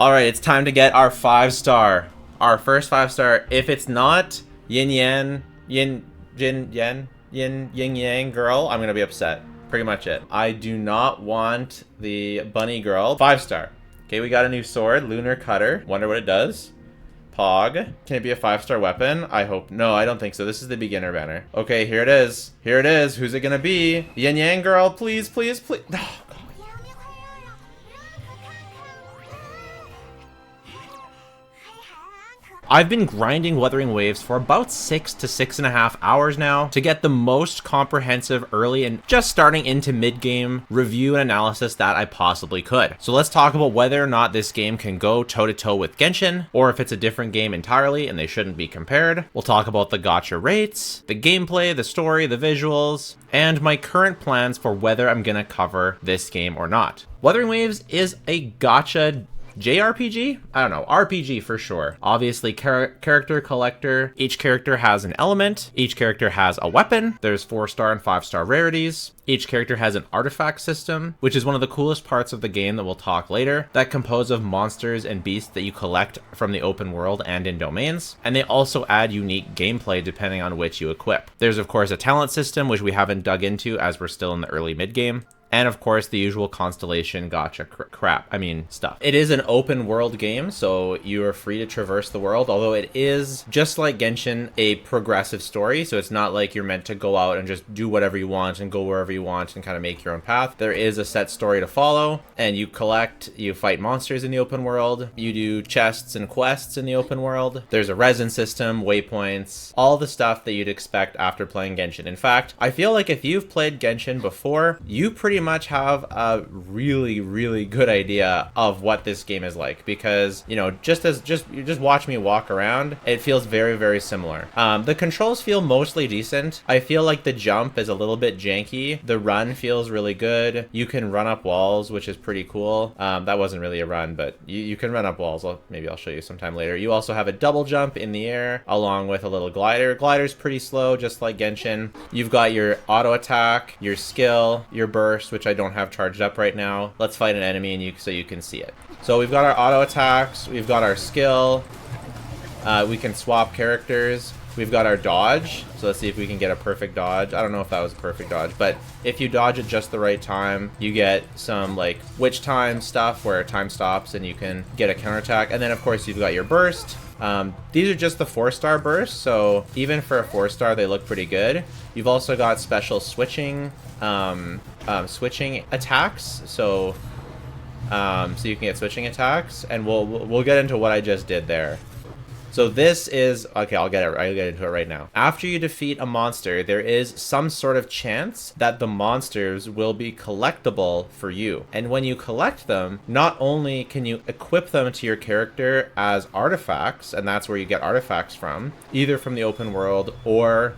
All right, it's time to get our 5-star. Our first 5-star. If it's not yin yang girl, I'm gonna be upset. Pretty much it. I do not want the bunny girl. 5-star. Okay, we got a new sword, Lunar Cutter. Wonder what it does. Pog. Can it be a 5-star weapon? I hope. No, I don't think so. This is the beginner banner. Okay, here it is. Here it is. Who's it gonna be? Yin Yang girl, please, please, please. Oh, God. I've been grinding Wuthering Waves for about 6 to 6.5 hours now to get the most comprehensive early and just starting into mid-game review and analysis that I possibly could. So let's talk about whether or not this game can go toe-to-toe with Genshin, or if it's a different game entirely and they shouldn't be compared. We'll talk about the gacha rates, the gameplay, the story, the visuals, and my current plans for whether I'm gonna cover this game or not. Wuthering Waves is a gacha JRPG? I don't know, RPG for sure. Obviously, character collector. Each character has an element. Each character has a weapon. There's 4-star and 5-star rarities. Each character has an artifact system, which is one of the coolest parts of the game that we'll talk later, that compose of monsters and beasts that you collect from the open world and in domains. And they also add unique gameplay depending on which you equip. There's of course a talent system, which we haven't dug into as we're still in the early mid-game. And of course, the usual Constellation gacha stuff. It is an open world game, so you are free to traverse the world, although it is, just like Genshin, a progressive story, so it's not like you're meant to go out and just do whatever you want and go wherever you want and kind of make your own path. There is a set story to follow, and you fight monsters in the open world, you do chests and quests in the open world, there's a resin system, waypoints, all the stuff that you'd expect after playing Genshin. In fact, I feel like if you've played Genshin before, you pretty much have a really good idea of what this game is like, because you know, just watch me walk around, it feels very similar. The controls feel mostly decent. I feel like the jump is a little bit janky. The run feels really good. You can run up walls, which is pretty cool. That wasn't really a run, but you can run up walls. Maybe I'll show you sometime later. You also have a double jump in the air along with a little glider. Glider's pretty slow, just like Genshin. You've got your auto attack, your skill, your burst, which I don't have charged up right now. Let's fight an enemy so you can see it. So we've got our auto attacks, we've got our skill, we can swap characters, we've got our dodge, so let's see if we can get a perfect dodge. I don't know if that was a perfect dodge, but if you dodge at just the right time, you get some like witch time stuff where time stops and you can get a counterattack. And then of course you've got your burst. These are just the 4-star bursts, so even for a 4-star they look pretty good. You've also got special switching attacks, so you can get switching attacks, and we'll get into what I just did there. So this is, okay, I'll get into it right now. After you defeat a monster, there is some sort of chance that the monsters will be collectible for you. And when you collect them, not only can you equip them to your character as artifacts, and that's where you get artifacts from, either from the open world or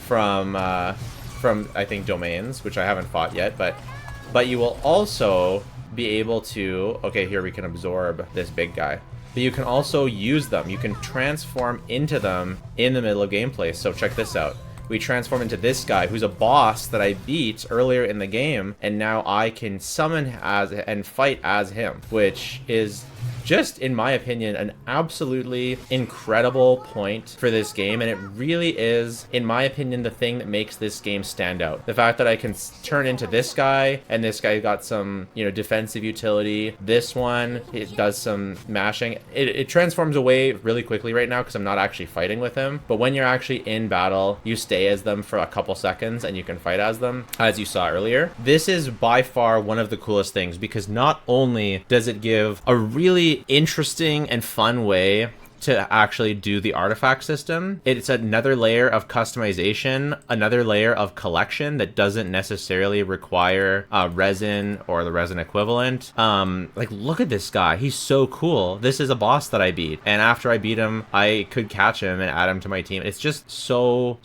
from I think domains, which I haven't fought yet, but you will also be able to, okay, here we can absorb this big guy. But you can also use them. You can transform into them in the middle of gameplay. So check this out. We transform into this guy who's a boss that I beat earlier in the game, and now I can summon and fight as him, which is just, in my opinion, an absolutely incredible point for this game, and it really is, in my opinion, the thing that makes this game stand out. The fact that I can turn into this guy, and this guy got some, you know, defensive utility. This one, it does some mashing. It transforms away really quickly right now because I'm not actually fighting with him, but when you're actually in battle, you stay as them for a couple seconds and you can fight as them, as you saw earlier. This is by far one of the coolest things, because not only does it give a really interesting and fun way to actually do the artifact system, it's another layer of customization, another layer of collection that doesn't necessarily require resin or the resin equivalent. Like, look at this guy, he's so cool. This is a boss that I beat, and after I beat him, I could catch him and add him to my team. It's just so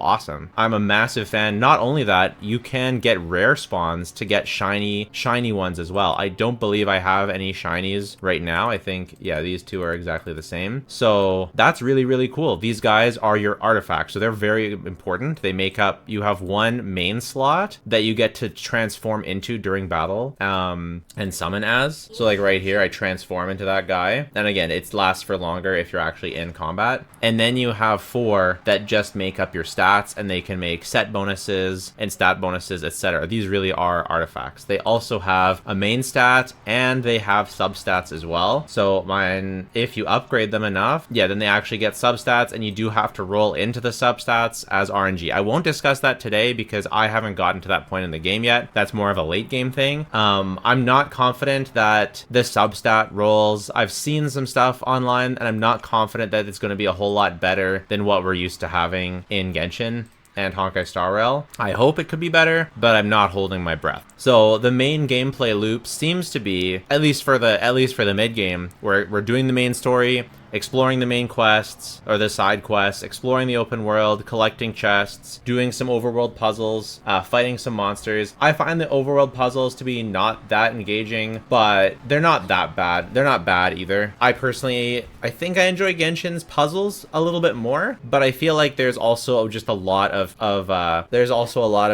awesome. I'm a massive fan. Not only that, you can get rare spawns to get shiny ones as well. I don't believe I have any shinies right now. I think, yeah, these two are exactly the same. Genshin. So that's really, really cool. These guys are your artifacts, so they're very important. They make up, you have one main slot that you get to transform into during battle and summon as. So like right here, I transform into that guy. And again, it lasts for longer if you're actually in combat. And then you have 4 that just make up your stats, and they can make set bonuses and stat bonuses, etc. These really are artifacts. They also have a main stat and they have substats as well. So mine, if you upgrade them enough, yeah, then they actually get substats, and you do have to roll into the substats as RNG. I won't discuss that today because I haven't gotten to that point in the game yet. That's more of a late game thing. I'm not confident that the substat rolls, I've seen some stuff online, and I'm not confident that it's going to be a whole lot better than what we're used to having in Genshin and Honkai Star Rail. I hope it could be better, but I'm not holding my breath. So the main gameplay loop seems to be, at least for the mid game, we're doing the main story, exploring the main quests, or the side quests, exploring the open world, collecting chests, doing some overworld puzzles, fighting some monsters. I find the overworld puzzles to be not that engaging, but they're not that bad. They're not bad either. I think I enjoy Genshin's puzzles a little bit more, but I feel like there's also just a lot of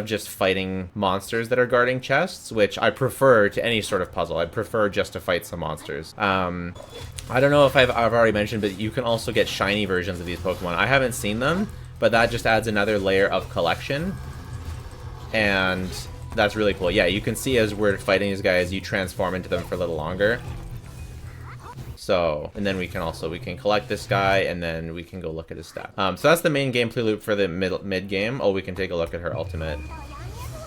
just fighting monsters that are guarding chests, which I prefer to any sort of puzzle. I prefer just to fight some monsters. I don't know if I've already mentioned, but you can also get shiny versions of these Pokemon. I haven't seen them, but that just adds another layer of collection, and that's really cool. Yeah, you can see as we're fighting these guys, you transform into them for a little longer. So, and then we can collect this guy, and then we can go look at his stat. So that's the main gameplay loop for the mid game. Oh, we can take a look at her ultimate.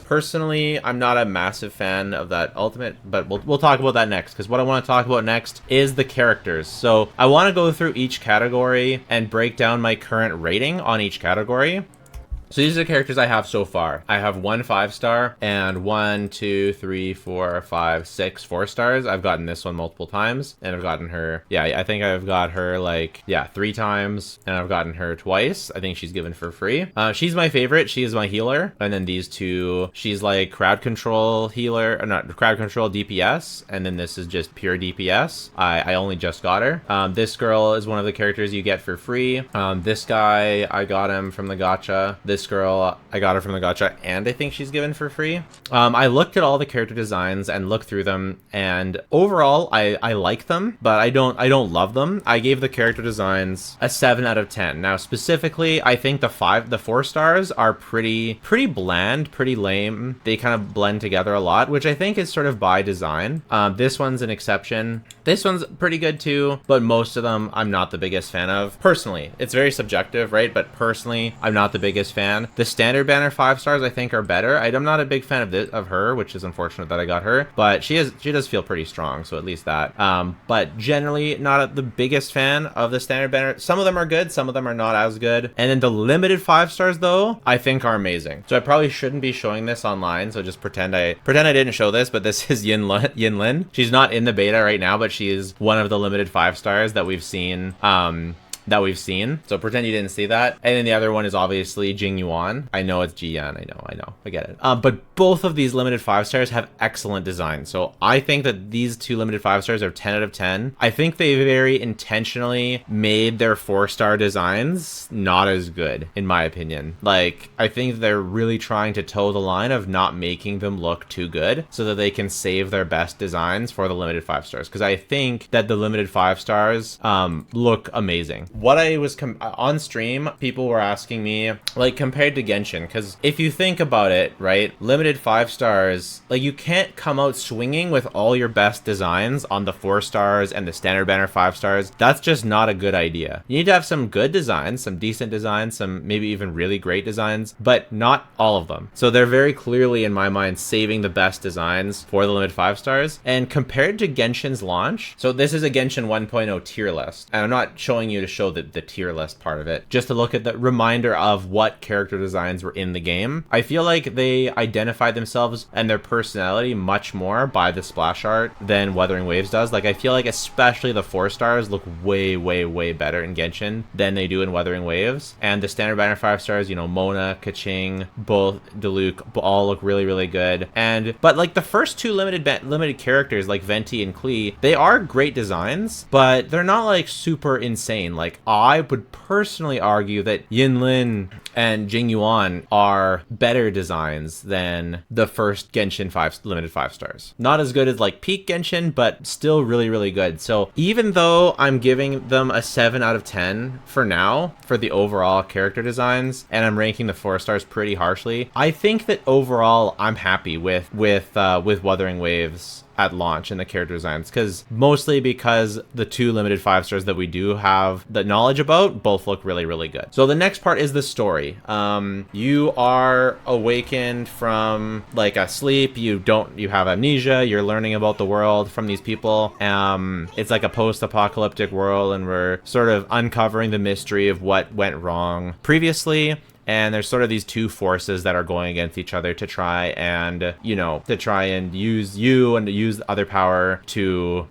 Personally, I'm not a massive fan of that ultimate, but we'll talk about that next, because what I want to talk about next is the characters. So I want to go through each category and break down my current rating on each category. So these are the characters I have so far. I have 1 5-star and 1, 2, 3, 4, 5, 6 4-stars. I've gotten this one multiple times, and I've gotten her, yeah, I think I've got her like, yeah, 3 times, and I've gotten her twice. I think she's given for free. She's my favorite. She is my healer. And then these two, she's like crowd control healer, or not crowd control DPS, and then this is just pure DPS. I only just got her. This girl is one of the characters you get for free. This guy, I got him from the gacha. This girl, I got her from the gacha, and I think she's given for free. I looked at all the character designs and looked through them, and overall I like them, but I don't love them. I gave the character designs a 7 out of 10. Now specifically, I think the 4 stars are pretty bland, pretty lame. They kind of blend together a lot, which I think is sort of by design. This one's an exception. This one's pretty good too, but most of them I'm not the biggest fan of. Personally, it's very subjective, right? But personally, I'm not the biggest fan. The standard banner 5 stars I think are better. I'm not a big fan of her, which is unfortunate that I got her, but she does feel pretty strong, so at least that. But generally not the biggest fan of the standard banner. Some of them are good, some of them are not as good. And then the limited 5 stars though, I think are amazing. So I probably shouldn't be showing this online, so just pretend I didn't show this, but this is Yinlin. She's not in the beta right now, but she is one of the limited 5 stars that we've seen. So pretend you didn't see that. And then the other one is obviously Jing Yuan. I know it's Jian. I know. I get it. But both of these limited 5 stars have excellent design. So I think that these two limited 5 stars are 10 out of 10. I think they very intentionally made their 4-star designs not as good, in my opinion. Like, I think they're really trying to toe the line of not making them look too good so that they can save their best designs for the limited 5 stars. Because I think that the limited 5 stars look amazing. What I was on stream, people were asking me, like, compared to Genshin, because if you think about it, right, limited 5 stars, like, you can't come out swinging with all your best designs on the 4 stars and the standard banner 5 stars. That's just not a good idea. You need to have some good designs, some decent designs, some maybe even really great designs, but not all of them. So they're very clearly, in my mind, saving the best designs for the limited 5 stars. And compared to Genshin's launch, so this is a Genshin 1.0 tier list, and I'm not showing you to show the tier list part of it, just to look at the reminder of what character designs were in the game. I feel like they identify themselves and their personality much more by the splash art than Wuthering Waves does. Like, I feel like especially the 4 stars look way, way, way better in Genshin than they do in Wuthering Waves. And the standard banner 5 stars, you know, Mona, Kaching, both Diluc, all look really, really good. But like the first 2 limited characters like Venti and Klee, they are great designs, but they're not like super insane. Like, I would personally argue that Yinlin and Jing Yuan are better designs than the first Genshin 5 limited 5 stars. Not as good as like peak Genshin, but still really, really good. So even though I'm giving them a 7 out of 10 for now for the overall character designs, and I'm ranking the 4 stars pretty harshly, I think that overall I'm happy with Wuthering Waves at launch in the character designs, mostly because the 2 limited 5 stars that we do have the knowledge about both look really, really good. So the next part is the story. You are awakened from like a sleep. You have amnesia. You're learning about the world from these people. It's like a post-apocalyptic world, and we're sort of uncovering the mystery of what went wrong previously. And there's sort of these 2 forces that are going against each other to try and, use you and to use the other power to,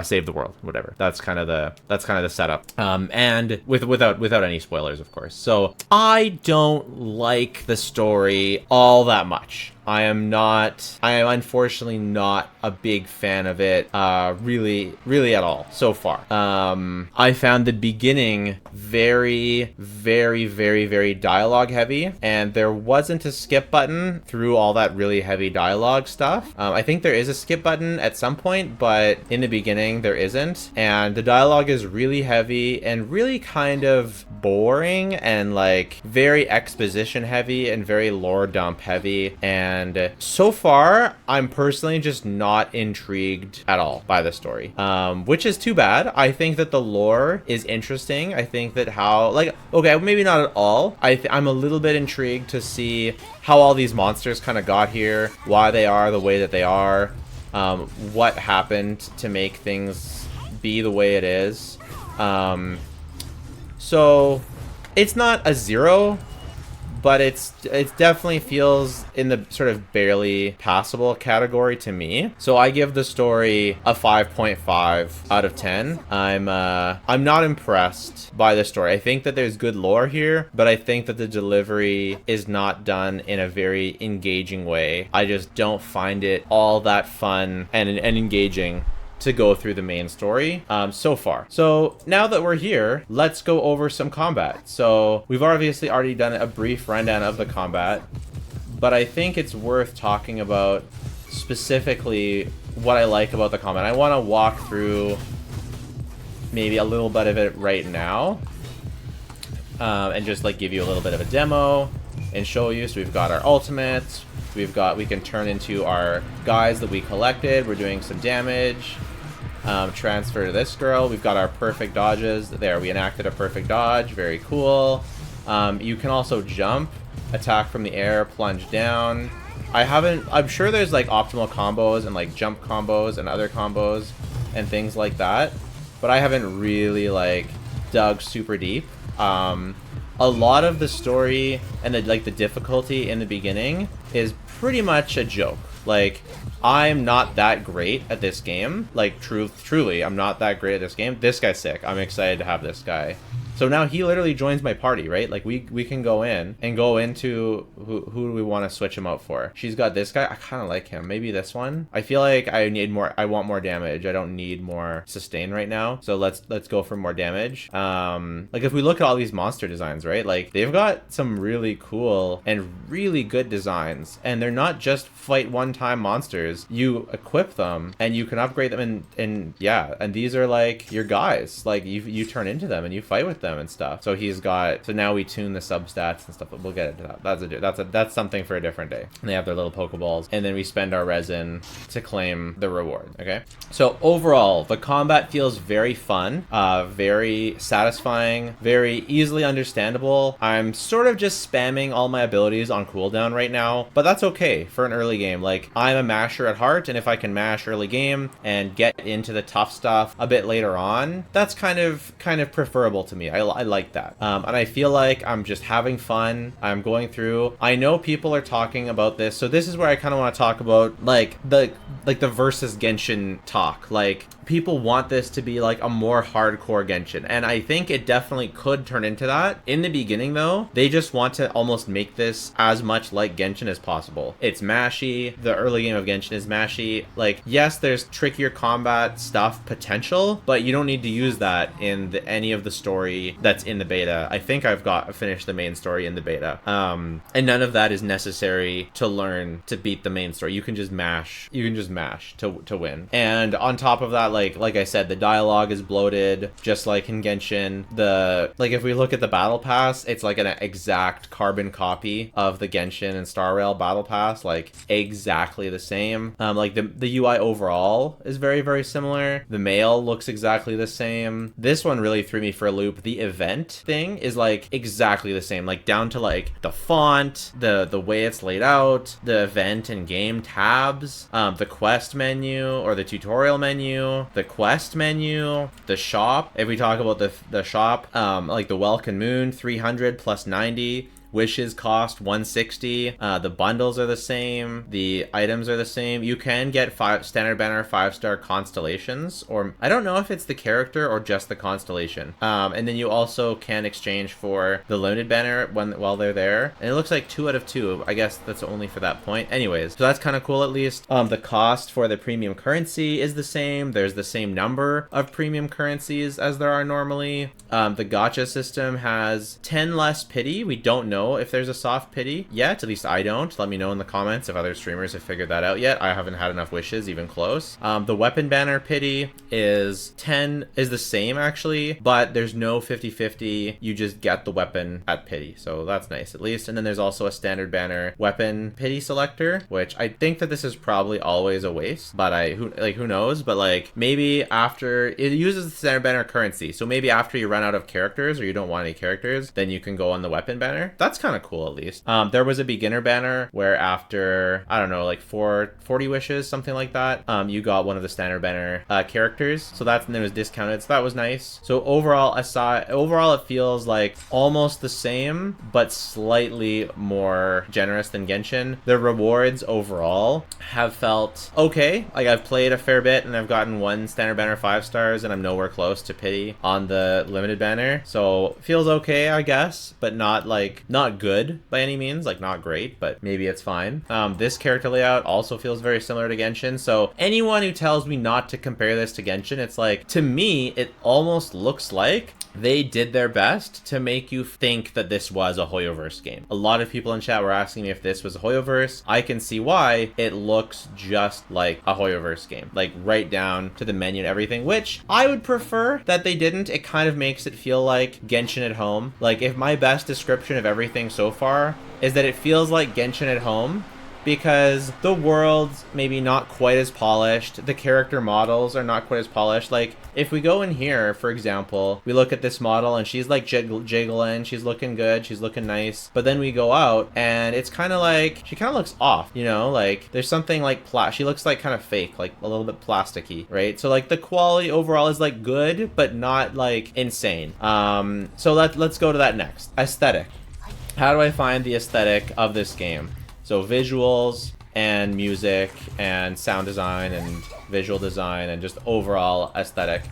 save the world, whatever. That's kind of the setup. And without any spoilers, of course. So I don't like the story all that much. I am unfortunately not a big fan of it, really at all so far. I found the beginning very, very, very, very dialogue heavy, and there wasn't a skip button through all that really heavy dialogue stuff. I think there is a skip button at some point, but in the beginning there isn't, and the dialogue is really heavy and really kind of boring and like very exposition heavy and very lore dump heavy. And so far, I'm personally just not intrigued at all by the story, which is too bad. I think that the lore is interesting. I think that maybe not at all. I'm a little bit intrigued to see how all these monsters kind of got here, why they are the way that they are, what happened to make things be the way it is. So it's not a 0, but it definitely feels in the sort of barely passable category to me. So I give the story a 5.5 out of 10. I'm not impressed by the story. I think that there's good lore here, but I think that the delivery is not done in a very engaging way. I just don't find it all that fun and engaging to go through the main story so far. So now that we're here, let's go over some combat. So we've obviously already done a brief rundown of the combat, but I think it's worth talking about specifically what I like about the combat. I want to walk through maybe a little bit of it right now, and just like give you a little bit of a demo and show you. So we've got our ultimates. We can turn into our guys that we collected. We're doing some damage. Transfer to this girl. We've got our perfect dodges. There, we enacted a perfect dodge. Very cool. You can also jump, attack from the air, plunge down. I'm sure there's like optimal combos and like jump combos and other combos and things like that, but I haven't really like dug super deep. A lot of the story and the difficulty in the beginning is pretty much a joke. Like, I'm not that great at this game. Like, truly, I'm not that great at this game. This guy's sick. I'm excited to have this guy. So now he literally joins my party, right? Like, we can go in and go into who do we want to switch him out for. She's got this guy. I kind of like him. Maybe this one. I feel like I want more damage. I don't need more sustain right now. So let's go for more damage. Like, if we look at all these monster designs, right? Like, they've got some really cool and really good designs, and they're not just fight one-time monsters. You equip them and you can upgrade them, and these are like your guys. Like, you turn into them and you fight with them. them and stuff. So he's got, so now we tune the substats and stuff, but we'll get into that. That's something for a different day. And they have their little Pokeballs, and then we spend our resin to claim the reward. Okay. So overall, the combat feels very fun, very satisfying, very easily understandable. I'm sort of just spamming all my abilities on cooldown right now, but that's okay for an early game. Like, I'm a masher at heart, and if I can mash early game and get into the tough stuff a bit later on, that's kind of preferable to me. I like that. And I feel like I'm just having fun. I'm going through. I know people are talking about this, so this is where I kind of want to talk about like the versus Genshin talk. Like, people want this to be like a more hardcore Genshin, and I think it definitely could turn into that. In the beginning though, they just want to almost make this as much like Genshin as possible. It's mashy. The early game of Genshin is mashy. Like, yes, there's trickier combat stuff potential, but you don't need to use that in any of the story that's in the beta. I think I've finished the main story in the beta, and none of that is necessary to learn to beat the main story. You can just mash to win. And on top of that, like I said, the dialogue is bloated, just like in Genshin. If we look at the battle pass, it's like an exact carbon copy of the Genshin and Star Rail battle pass, like exactly the same. Like the UI overall is very, very similar. The mail looks exactly the same. This one really threw me for a loop. The event thing is like exactly the same, like down to like the font, the way it's laid out, the event and game tabs, the quest menu or the tutorial menu, the quest menu, the shop. If we talk about the shop, like the Welkin Moon, 300 plus 90. Wishes cost 160. The bundles are the same. The items are the same. You can get standard banner 5-star constellations, or I don't know if it's the character or just the constellation. And then you also can exchange for the limited banner while they're there. And it looks like 2 out of 2. I guess that's only for that point. Anyways, so that's kind of cool at least. The cost for the premium currency is the same. There's the same number of premium currencies as there are normally. The gacha system has 10 less pity. We don't know if there's a soft pity yet. At least I don't. Let me know in the comments if other streamers have figured that out yet. I haven't had enough wishes, even close. The weapon banner pity is the same actually, but there's no 50-50. You just get the weapon at pity, so that's nice at least. And then there's also a standard banner weapon pity selector, which I think that this is probably always a waste, but who knows? But like, maybe after it uses the standard banner currency, so maybe after you run out of characters or you don't want any characters, then you can go on the weapon banner. That's kind of cool at least. There was a beginner banner where after, I don't know, like 40 wishes, something like that, you got one of the standard banner characters. So then it was discounted. So that was nice. So overall it feels like almost the same, but slightly more generous than Genshin. The rewards overall have felt okay. Like, I've played a fair bit and I've gotten 1 standard banner 5 stars and I'm nowhere close to pity on the limited banner. So feels okay, I guess, but not good by any means, like not great, but maybe it's fine. This character layout also feels very similar to Genshin. So anyone who tells me not to compare this to Genshin, it's like, to me, it almost looks like they did their best to make you think that this was a Hoyoverse game. A lot of people in chat were asking me if this was a Hoyoverse. I can see why. It looks just like a Hoyoverse game, like right down to the menu and everything, which I would prefer that they didn't. It kind of makes it feel like Genshin at home. Like, if my best description of everything so far is that it feels like Genshin at home, because the world's maybe not quite as polished, the character models are not quite as polished. Like, if we go in here, for example, we look at this model and she's like jiggling, she's looking good, she's looking nice, but then we go out and it's kind of like, she kind of looks off, you know, like there's something like she looks like kind of fake, like a little bit plasticky, right? So like the quality overall is like good, but not like insane. So let's go to that next. Aesthetic. How do I find the aesthetic of this game? So visuals and music and sound design and visual design and just overall aesthetic.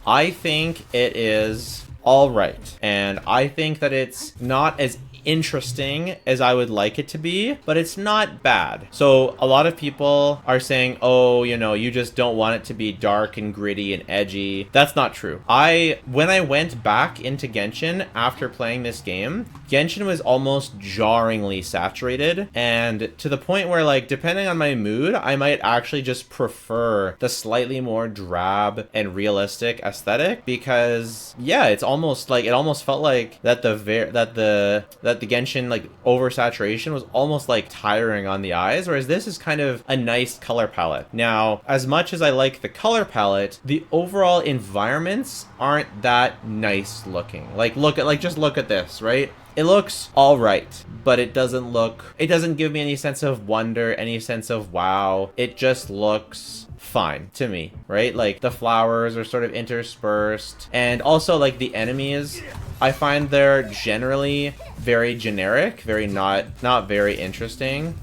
I think it is all right. And I think that it's not as interesting as I would like it to be, but it's not bad. So a lot of people are saying, oh, you know, you just don't want it to be dark and gritty and edgy. That's not true. When I went back into Genshin after playing this game, Genshin was almost jarringly saturated, and to the point where, like, depending on my mood, I might actually just prefer the slightly more drab and realistic aesthetic, because yeah, it's almost like, it almost felt like that the Genshin, like, oversaturation was almost like tiring on the eyes, whereas this is kind of a nice color palette. Now, as much as I like the color palette, the overall environments aren't that nice looking. Like, just look at this, right? It looks all right, but it doesn't give me any sense of wonder, any sense of wow. It just looks fine to me, right? Like, the flowers are sort of interspersed, and also, like, the enemies, I find they're generally very generic, very not very interesting.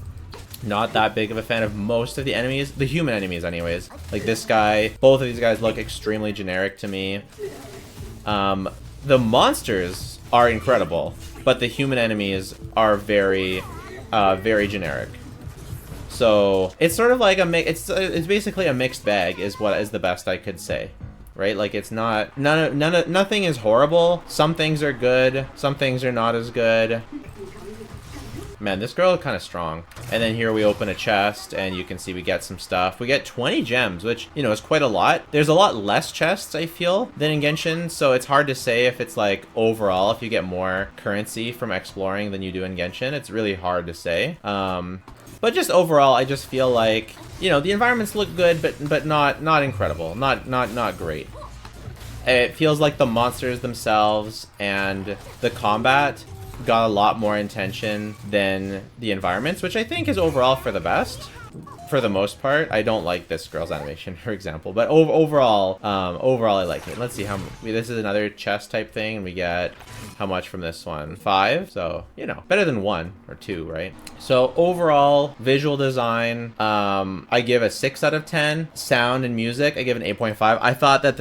Not that big of a fan of most of the enemies, the human enemies anyways. Like this guy, both of these guys look extremely generic to me. The monsters are incredible, but the human enemies are very generic. So it's sort of like it's basically a mixed bag is the best I could say. Right? Like, it's not, nothing is horrible. Some things are good, some things are not as good. Man, this girl is kind of strong. And then here we open a chest, and you can see we get some stuff. We get 20 gems, which, you know, is quite a lot. There's a lot less chests, I feel, than in Genshin, so it's hard to say if it's, like, overall, if you get more currency from exploring than you do in Genshin. It's really hard to say. But just overall, I just feel like, you know, the environments look good, but not incredible. Not great. It feels like the monsters themselves and the combat got a lot more intention than the environments, which I think is overall for the best. For the most part, I don't like this girl's animation, for example, but overall, I like it. Let's see how this is another chest type thing, and we get how much from this one? 5. So, you know, better than 1 or 2, right? So overall, visual design, I give a 6 out of 10. Sound and music, I give an 8.5. I thought that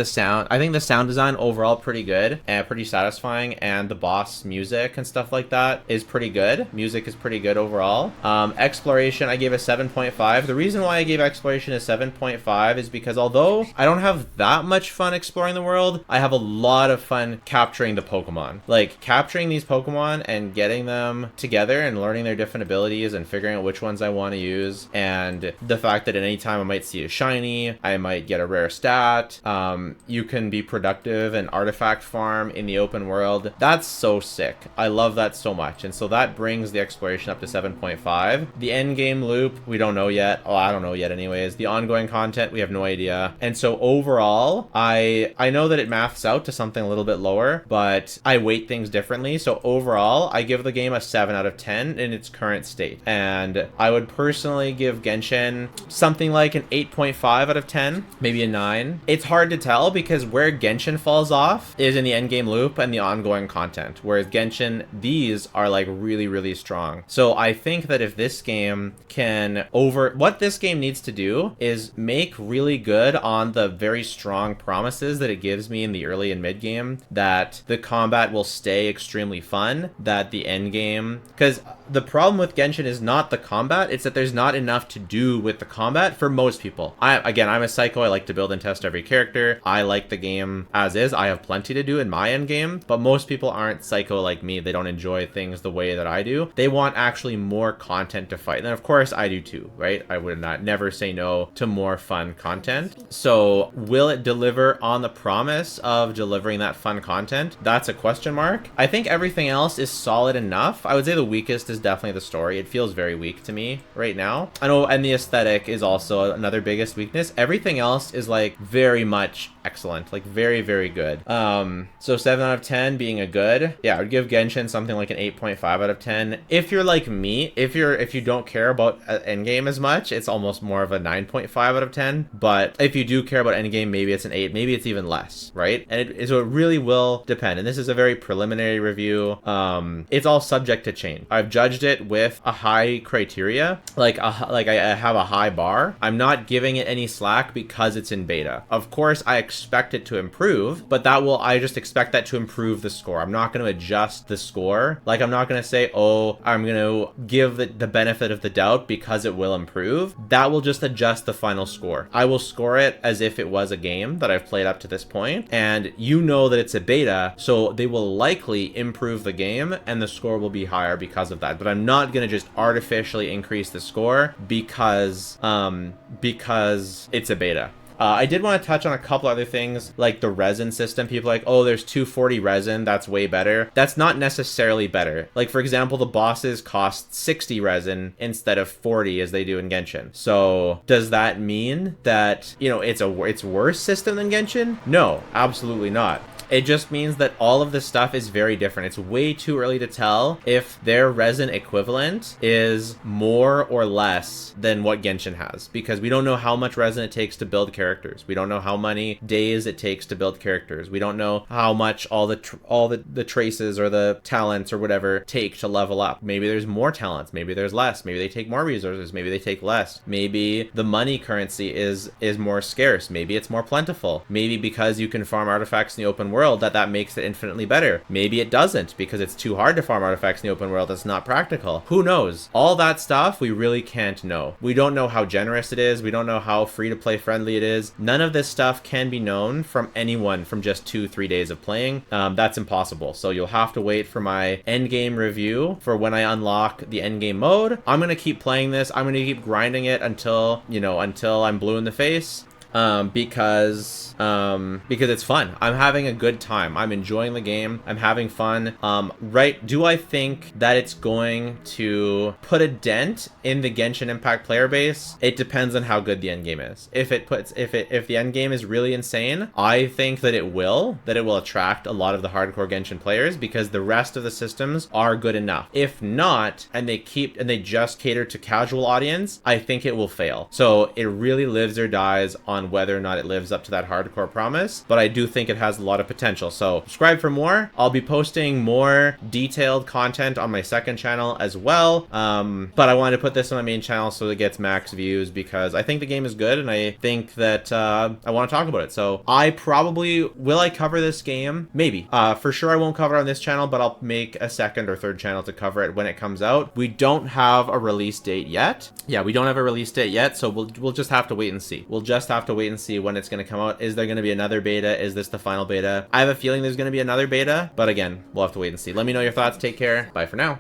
I think the sound design overall pretty good and pretty satisfying, and the boss music and stuff like that is pretty good. Music is pretty good overall. Exploration, I gave a 7.5. The reason why I gave exploration a 7.5 is because although I don't have that much fun exploring the world, I have a lot of fun capturing the Pokemon. Like, capturing these Pokemon and getting them together and learning their different abilities and figuring out which ones I want to use, and the fact that at any time I might see a shiny, I might get a rare stat, you can be productive and artifact farm in the open world. That's so sick. I love that so much, and so that brings the exploration up to 7.5. The end game loop, we don't know yet. Oh, I don't know yet anyways. The ongoing content, we have no idea. And so overall, I know that it maths out to something a little bit lower, but I weight things differently. So overall, I give the game a 7 out of 10 in its current state. And I would personally give Genshin something like an 8.5 out of 10, maybe a 9. It's hard to tell because where Genshin falls off is in the endgame loop and the ongoing content, whereas Genshin, these are like really, really strong. So I think that if this game can what this game needs to do is make really good on the very strong promises that it gives me in the early and mid game, that the combat will stay extremely fun, that the end game, because the problem with Genshin is not the combat, it's that there's not enough to do with the combat for most people. I'm a psycho, I like to build and test every character. I like the game as is. I have plenty to do in my end game, but most people aren't psycho like me. They don't enjoy things the way that I do. They want actually more content to fight. And of course I do too, right? I would never say no to more fun content. So will it deliver on the promise of delivering that fun content? That's a question mark. I think everything else is solid enough. I would say the weakest is definitely the story. It feels very weak to me right now. I know, and the aesthetic is also another biggest weakness. Everything else is like very much excellent, like very, very good. So 7 out of 10 being a good. Yeah, I would give Genshin something like an 8.5 out of 10. If you're like me, if you don't care about endgame as much, it's almost more of a 9.5 out of 10. But if you do care about endgame, maybe it's an 8, maybe it's even less, right? And so it really will depend. And this is a very preliminary review. It's all subject to change. I've just judged it with a high criteria, like I have a high bar. I'm not giving it any slack because it's in beta. Of course, I expect it to improve, but I just expect that to improve the score. I'm not going to adjust the score. Like, I'm not going to say, oh, I'm going to give the benefit of the doubt because it will improve. That will just adjust the final score. I will score it as if it was a game that I've played up to this point, and you know that it's a beta, so they will likely improve the game and the score will be higher because of that. But I'm not going to just artificially increase the score because it's a beta. I did want to touch on a couple other things, like the resin system. People are like, oh, there's 240 resin, that's way better. That's not necessarily better. Like, for example, the bosses cost 60 resin instead of 40 as they do in Genshin. So does that mean that, you know, it's worse system than Genshin? No, absolutely not. It just means that all of this stuff is very different. It's way too early to tell if their resin equivalent is more or less than what Genshin has, because we don't know how much resin it takes to build characters. We don't know how many days it takes to build characters. We don't know how much all the traces or the talents or whatever take to level up. Maybe there's more talents, maybe there's less, maybe they take more resources, maybe they take less. Maybe the money currency is more scarce, maybe it's more plentiful. Maybe because you can farm artifacts in the open world that makes it infinitely better. Maybe it doesn't because it's too hard to farm artifacts in the open world. That's not practical. Who knows? All that stuff we really can't know. We don't know how generous it is. We don't know how free to play friendly it is. None of this stuff can be known from anyone from just 2-3 days of playing. That's impossible. So you'll have to wait for my endgame review for when I unlock the endgame mode. I'm going to keep playing this. I'm going to keep grinding it until I'm blue in the face. Because it's fun. I'm having a good time. I'm enjoying the game. I'm having fun. Right. Do I think that it's going to put a dent in the Genshin Impact player base? It depends on how good the end game is. If the end game is really insane, I think that it will attract a lot of the hardcore Genshin players because the rest of the systems are good enough. If not, and they just cater to casual audience, I think it will fail. So it really lives or dies on whether or not it lives up to that hardcore promise, but I do think it has a lot of potential. So subscribe for more. I'll be posting more detailed content on my second channel as well, but I wanted to put this on my main channel so it gets max views because I think the game is good and I think that I want to talk about it. So I cover this game? Maybe. For sure I won't cover it on this channel, but I'll make a second or third channel to cover it when it comes out. We don't have a release date yet. Yeah, we don't have a release date yet, so we'll just have to wait and see. We'll just have to wait and see when it's going to come out. Is there going to be another beta? Is this the final beta? I have a feeling there's going to be another beta, but again, we'll have to wait and see. Let me know your thoughts. Take care. Bye for now.